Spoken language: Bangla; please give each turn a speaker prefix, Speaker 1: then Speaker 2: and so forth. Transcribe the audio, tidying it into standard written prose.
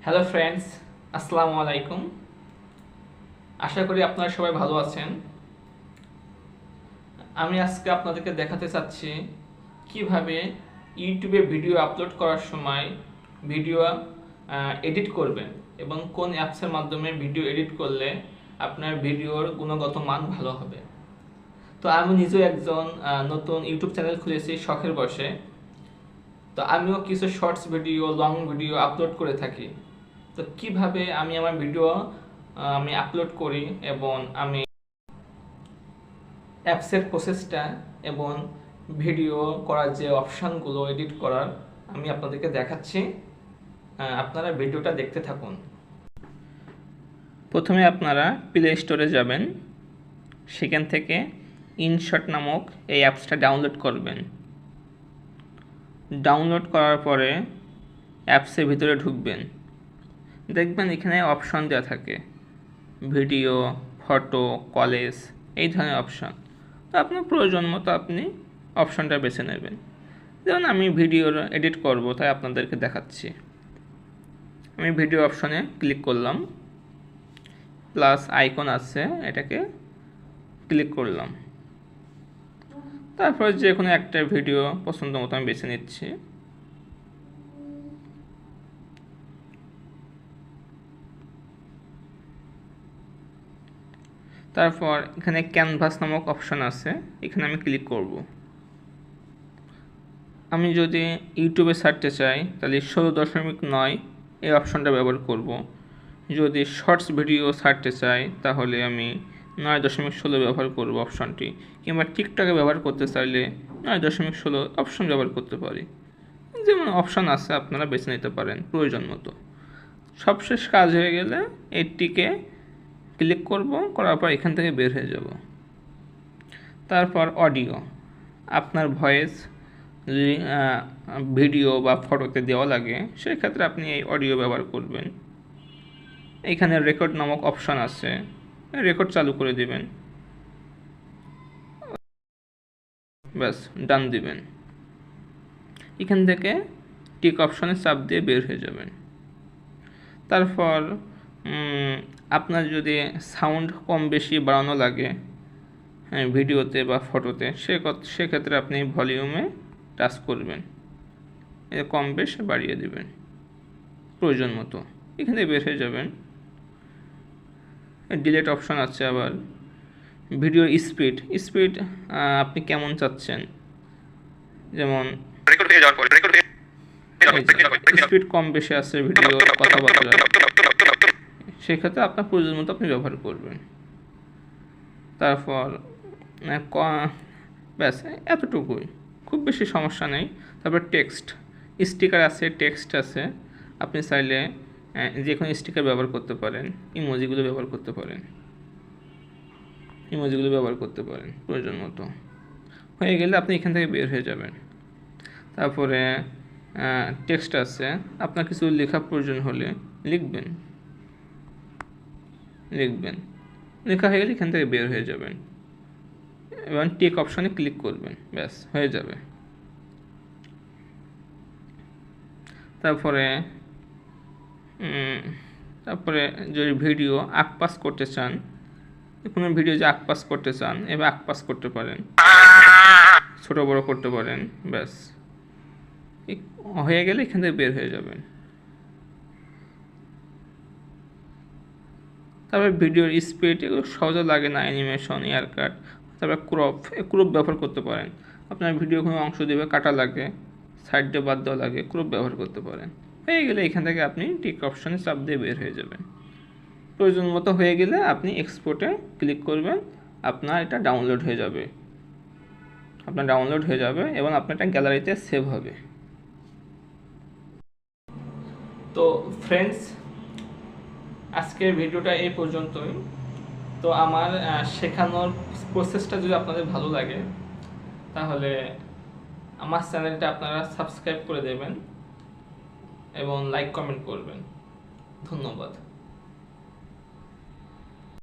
Speaker 1: হ্যালো ফ্রেন্ডস, আসসালামু আলাইকুম। আশা করি আপনারা সবাই ভালো আছেন। আমি আজকে আপনাদেরকে দেখাতে চাচ্ছি কিভাবে ইউটিউবে ভিডিও আপলোড করার সময় ভিডিও এডিট করবেন এবং কোন অ্যাপসের মাধ্যমে ভিডিও এডিট করলে আপনার ভিডিওর গুণগত মান ভালো হবে। তো আমি নিজেও একজন নতুন ইউটিউব চ্যানেল খুলেছি শখের বশে। তো আমিও কিছু shorts video, long video upload করে থাকি। তো কিভাবে আমি আমার ভিডিও আমি আপলোড করি এবং আমি অ্যাপসের প্রসেসটা এবং ভিডিও করার যে অপশানগুলো এডিট করার আমি আপনাদেরকে দেখাচ্ছি। আপনারা ভিডিওটা দেখতে থাকুন। প্রথমে আপনারা প্লে স্টোরে যাবেন, সেখান থেকে ইনশট নামক এই অ্যাপসটা ডাউনলোড করবেন। ডাউনলোড করার পরে অ্যাপসের ভিতরে ঢুকবেন, দেখবেন এখানে অপশন দেওয়া থাকে ভিডিও, ফটো, কলেজ, এই ধরনের অপশান। তো আপনার প্রয়োজন মতো আপনি অপশানটা বেছে নেবেন। যেমন আমি ভিডিও এডিট করব, তাই আপনাদেরকে দেখাচ্ছি। আমি ভিডিও অপশানে ক্লিক করলাম, প্লাস আইকন আছে, এটাকে ক্লিক করলাম। তারপর যে কোনো একটা ভিডিও পছন্দ মতো আমি বেছে নিচ্ছি। তারপর এখানে ক্যানভাস নামক অপশান আছে, এখানে আমি ক্লিক করব। আমি যদি ইউটিউবে ছাড়তে চাই তাহলে 16.9 এই অপশানটা ব্যবহার করব। যদি শর্টস ভিডিও ছাড়তে চাই তাহলে আমি 9.16 ব্যবহার করব অপশানটি, কিংবা টিকটকে ব্যবহার করতে চাইলে 9.16 অপশান ব্যবহার করতে পারি। যেমন অপশান আছে, আপনারা বেছে নিতে পারেন প্রয়োজন মতো। সবশেষ কাজ হয়ে গেলে এটিকে ক্লিক করব, করার পর এখান থেকে বের হয়ে যাব। তারপর অডিও, আপনার ভয়েস যদি ভিডিও বা ফটোতে দেওয়া লাগে সেক্ষেত্রে আপনি এই অডিও ব্যবহার করবেন। এখানে রেকর্ড নামক অপশান আছে, রেকর্ড চালু করে দিবেন, ব্যাস ডান দিবেন। এখান থেকে টিক অপশানে চাপ দিয়ে বের হয়ে যাবেন। তারপর আপনার যদি সাউন্ড কম বেশি বাড়ানো লাগে ভিডিওতে বা ফটোতে, সেক্ষেত্রে আপনি ভলিউমে টাচ করবেন, কম বেশ বাড়িয়ে দেবেন প্রয়োজন মতো। এখানে বের হয়ে যাবেন। ডিলেট অপশান আছে আবার। ভিডিওর স্পিড আপনি কেমন চাচ্ছেন, যেমন স্পিড কম বেশি আছে ভিডিও কথাবার্তা, সেক্ষেত্রে আপনার প্রয়োজন মতো আপনি ব্যবহার করবেন। তারপর ব্যাস এতটুকুই, খুব বেশি সমস্যা নেই। তারপর স্টিকার আছে, টেক্সট আছে, আপনি চাইলে যে কোনো স্টিকার ব্যবহার করতে পারেন, ইমোজিগুলো ব্যবহার করতে পারেন প্রয়োজন মতো। হয়ে গেলে আপনি এখান থেকে বের হয়ে যাবেন। তারপরে টেক্সট আছে, আপনার কিছু লেখা প্রয়োজন হলে লিখবেন, লেখা হয়ে গেলে এখান থেকে বের হয়ে যাবেন এবং টেক অপশানে ক্লিক করবেন, ব্যাস হয়ে যাবে। তারপরে যদি ভিডিও আকপাস করতে চান, কোনো ভিডিও যে আকপাস করতে চান এবার আকপাস করতে পারেন, ছোট বড় করতে পারেন, ব্যাস হয়ে গেলে এখান থেকে বের হয়ে যাবেন। তারপরে ভিডিওর স্পিড এগুলো সহজে লাগে না, অ্যানিমেশন, এয়ার কাট, তারপরে ক্রপ ব্যবহার করতে পারেন। আপনার ভিডিও কোনো অংশ দেবে কাটা লাগে, সাইড দিয়ে বাদ দেওয়া লাগে, ক্রপ ব্যবহার করতে পারেন। হয়ে গেলে এখান থেকে আপনি টিক অপশানে চাপ দিয়ে বের হয়ে যাবেন। প্রয়োজন মতো হয়ে গেলে আপনি এক্সপোর্টে ক্লিক করবেন, আপনার এটা ডাউনলোড হয়ে যাবে এবং আপনার এটা গ্যালারিতে সেভ হবে। তো ফ্রেন্ডস, আজকের ভিডিওটা এই পর্যন্তই। তো আমার শেখানোর প্রসেসটা যদি আপনাদের ভালো লাগে তাহলে আমার চ্যানেলটা আপনারা সাবস্ক্রাইব করে দেবেন এবং লাইক কমেন্ট করবেন। ধন্যবাদ।